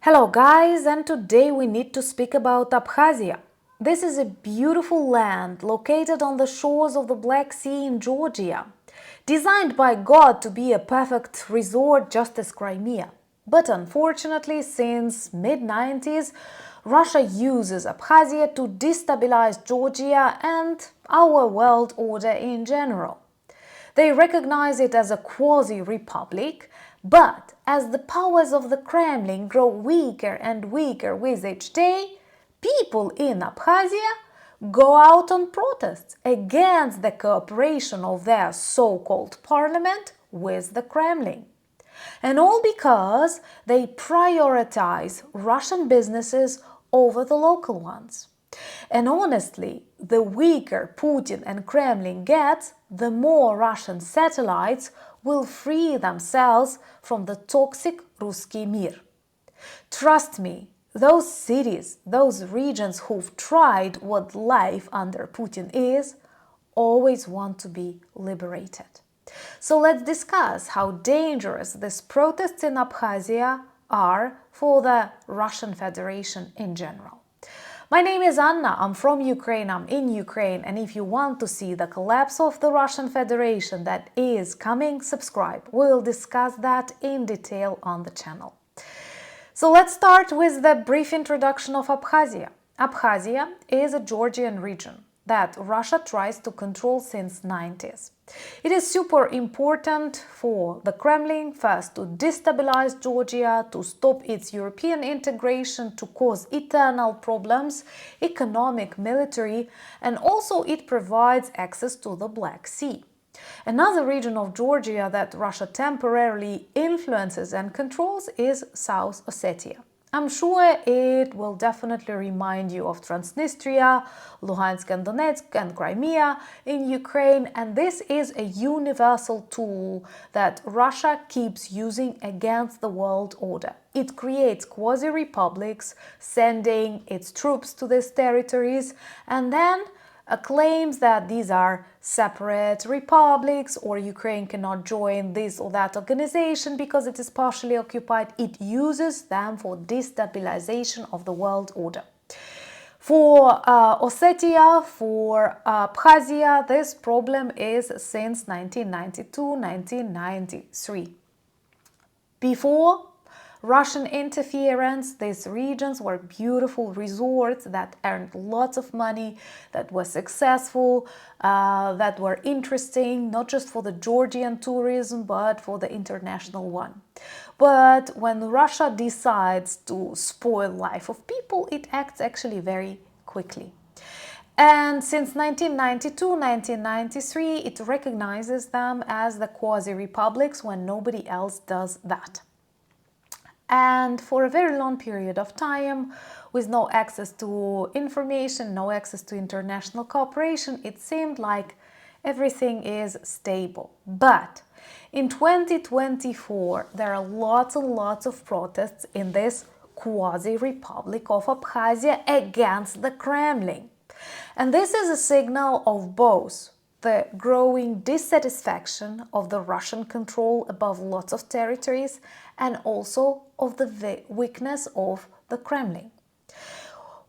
Hello guys, and today we need to speak about Abkhazia. This is a beautiful land located on the shores of the Black Sea in Georgia, designed by God to be a perfect resort just as Crimea. But unfortunately, since mid-90s, Russia uses Abkhazia to destabilize Georgia and our world order in general. They recognize it as a quasi-republic, but as the powers of the Kremlin grow weaker and weaker with each day, people in Abkhazia go out on protests against the cooperation of their so-called parliament with the Kremlin. And all because they prioritize Russian businesses over the local ones. And honestly, the weaker Putin and Kremlin get, the more Russian satellites will free themselves from the toxic Ruski Mir. Trust me, those cities, those regions who've tried what life under Putin is, always want to be liberated. So let's discuss how dangerous these protests in Abkhazia are for the Russian Federation in general. My name is Anna, I'm from Ukraine, I'm in Ukraine, and if you want to see the collapse of the Russian Federation that is coming, subscribe. We'll discuss that in detail on the channel. So let's start with the brief introduction of Abkhazia. Abkhazia is a Georgian region that Russia tries to control since 90s. It is super important for the Kremlin, first to destabilize Georgia, to stop its European integration, to cause eternal problems, economic, military, and also it provides access to the Black Sea. Another region of Georgia that Russia temporarily influences and controls is South Ossetia. I'm sure it will definitely remind you of Transnistria, Luhansk and Donetsk and Crimea in Ukraine, and this is a universal tool that Russia keeps using against the world order. It creates quasi-republics, sending its troops to these territories, and then claims that these are separate republics or Ukraine cannot join this or that organization because it is partially occupied. It uses them for destabilization of the world order. For Ossetia, for Abkhazia, this problem is since 1992-1993. Before Russian interference, these regions were beautiful resorts that earned lots of money, that were successful, that were interesting, not just for the Georgian tourism, but for the international one. But when Russia decides to spoil life of people, it acts actually very quickly. And since 1992-1993, it recognizes them as the quasi-republics when nobody else does that. And for a very long period of time, with no access to information, no access to international cooperation, it seemed like everything is stable. But in 2024, there are lots and lots of protests in this quasi-republic of Abkhazia against the Kremlin. And this is a signal of both the growing dissatisfaction of the Russian control above lots of territories and also of the weakness of the Kremlin.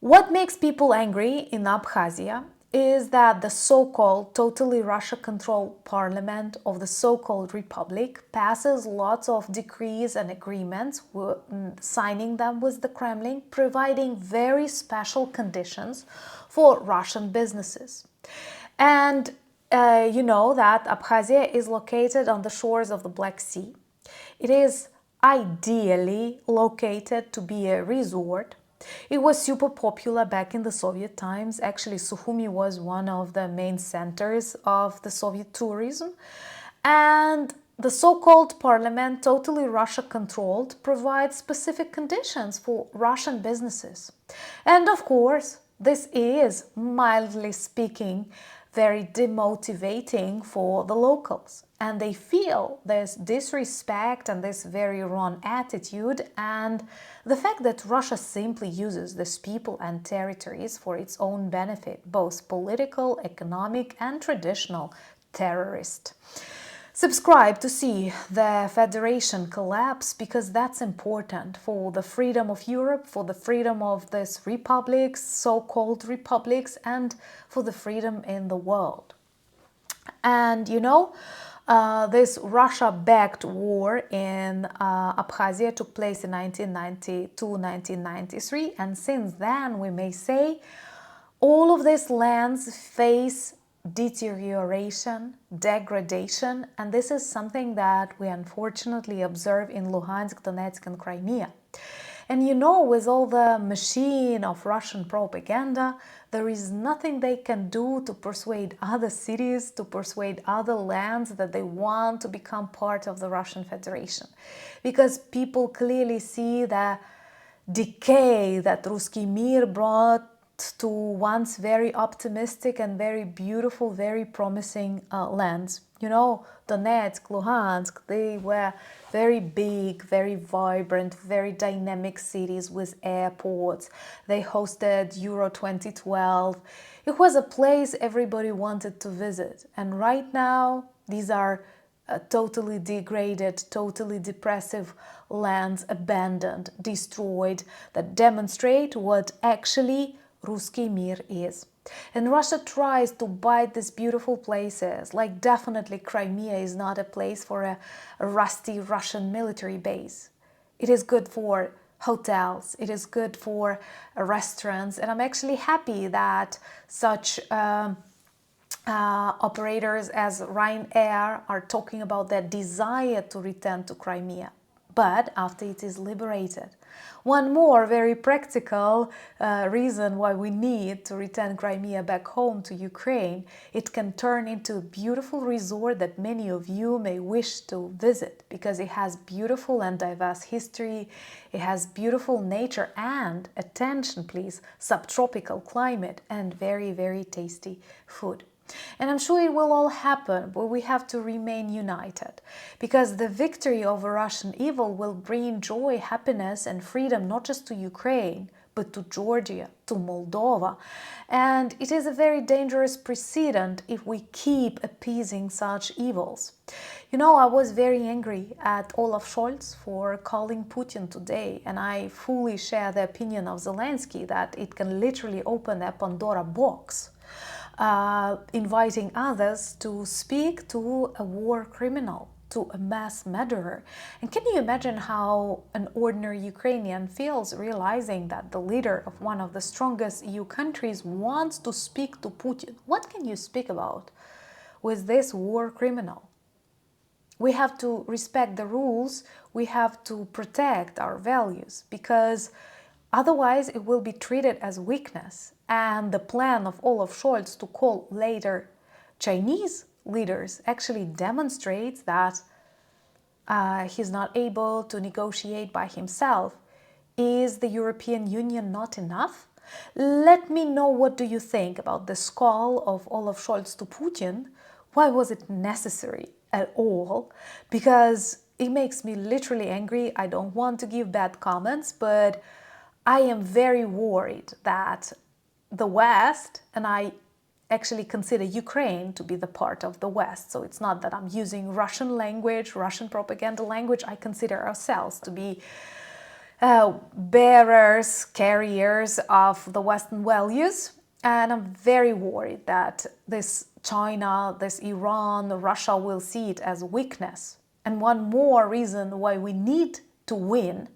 What makes people angry in Abkhazia is that the so-called totally Russia-controlled parliament of the so-called republic passes lots of decrees and agreements, signing them with the Kremlin, providing very special conditions for Russian businesses. And you know that Abkhazia is located on the shores of the Black Sea. It is ideally located to be a resort. It was super popular back in the Soviet times. Actually, Sukhumi was one of the main centers of the Soviet tourism. And the so-called parliament, totally Russia-controlled, provides specific conditions for Russian businesses. And of course, this is, mildly speaking, very demotivating for the locals. And they feel this disrespect and this very wrong attitude, and the fact that Russia simply uses these people and territories for its own benefit, both political, economic, and traditional terrorist. Subscribe to see the federation collapse, because that's important for the freedom of Europe, for the freedom of these republics, so-called republics, and for the freedom in the world. And this Russia-backed war in Abkhazia took place in 1992-1993, and since then, we may say, all of these lands face deterioration, degradation, and this is something that we unfortunately observe in Luhansk, Donetsk, and Crimea. And with all the machine of Russian propaganda, there is nothing they can do to persuade other cities, to persuade other lands that they want to become part of the Russian Federation. Because people clearly see the decay that Ruski Mir brought to once very optimistic and very beautiful, very promising lands. Donetsk, Luhansk, they were very big, very vibrant, very dynamic cities with airports. They hosted Euro 2012. It was a place everybody wanted to visit. And right now, these are totally degraded, totally depressive lands, abandoned, destroyed, that demonstrate what actually Ruski Mir is. And Russia tries to bite these beautiful places, like definitely Crimea is not a place for a rusty Russian military base. It is good for hotels, it is good for restaurants, and I'm actually happy that such operators as Ryanair are talking about their desire to return to Crimea, but after it is liberated. One more very practical reason why we need to return Crimea back home to Ukraine: it can turn into a beautiful resort that many of you may wish to visit, because it has beautiful and diverse history, it has beautiful nature and, attention please, subtropical climate and very, very tasty food. And I'm sure it will all happen, but we have to remain united, because the victory over Russian evil will bring joy, happiness and freedom not just to Ukraine, but to Georgia, to Moldova. And it is a very dangerous precedent if we keep appeasing such evils. I was very angry at Olaf Scholz for calling Putin today, and I fully share the opinion of Zelensky that it can literally open a Pandora box. Inviting others to speak to a war criminal, to a mass murderer. And can you imagine how an ordinary Ukrainian feels realizing that the leader of one of the strongest EU countries wants to speak to Putin? What can you speak about with this war criminal? We have to respect the rules, we have to protect our values, because otherwise it will be treated as weakness. And the plan of Olaf Scholz to call later Chinese leaders actually demonstrates that he's not able to negotiate by himself. Is the European Union not enough? Let me know, what do you think about this call of Olaf Scholz to Putin? Why was it necessary at all? Because it makes me literally angry. I don't want to give bad comments, but I am very worried that the West, and I actually consider Ukraine to be the part of the West, so it's not that I'm using Russian language, Russian propaganda language. I consider ourselves to be bearers, carriers of the Western values, and I'm very worried that this China, this Iran, Russia will see it as weakness. And one more reason why we need to win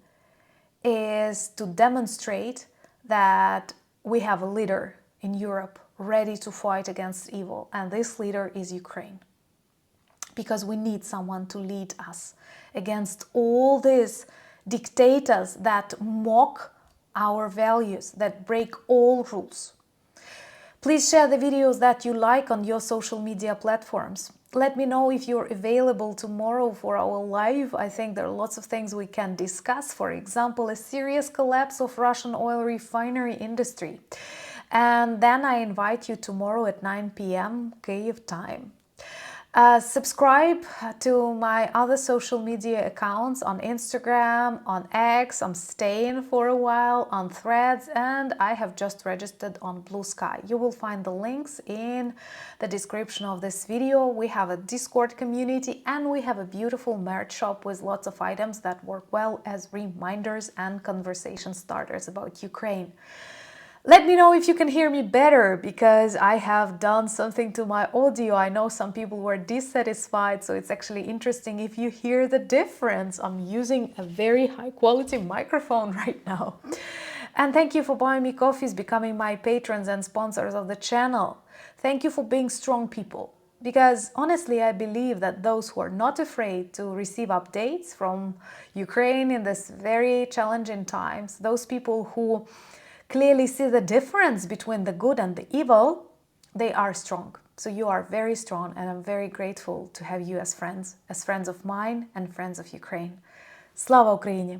is to demonstrate that we have a leader in Europe ready to fight against evil, and this leader is Ukraine. Because we need someone to lead us against all these dictators that mock our values, that break all rules. Please share the videos that you like on your social media platforms. Let me know if you're available tomorrow for our live. I think there are lots of things we can discuss. For example, a serious collapse of Russian oil refinery industry. And then I invite you tomorrow at 9 p.m. Kyiv time. Subscribe to my other social media accounts on Instagram, on X. I'm staying for a while on Threads, and I have just registered on Blue Sky. You will find the links in the description of this video. We have a Discord community and we have a beautiful merch shop with lots of items that work well as reminders and conversation starters about Ukraine. Let me know if you can hear me better, because I have done something to my audio. I know some people were dissatisfied, so it's actually interesting if you hear the difference. I'm using a very high quality microphone right now. And thank you for buying me coffees, becoming my patrons and sponsors of the channel. Thank you for being strong people. Because honestly, I believe that those who are not afraid to receive updates from Ukraine in this very challenging times, those people who clearly see the difference between the good and the evil, they are strong. So you are very strong, and I'm very grateful to have you as friends of mine and friends of Ukraine. Slava Ukraini!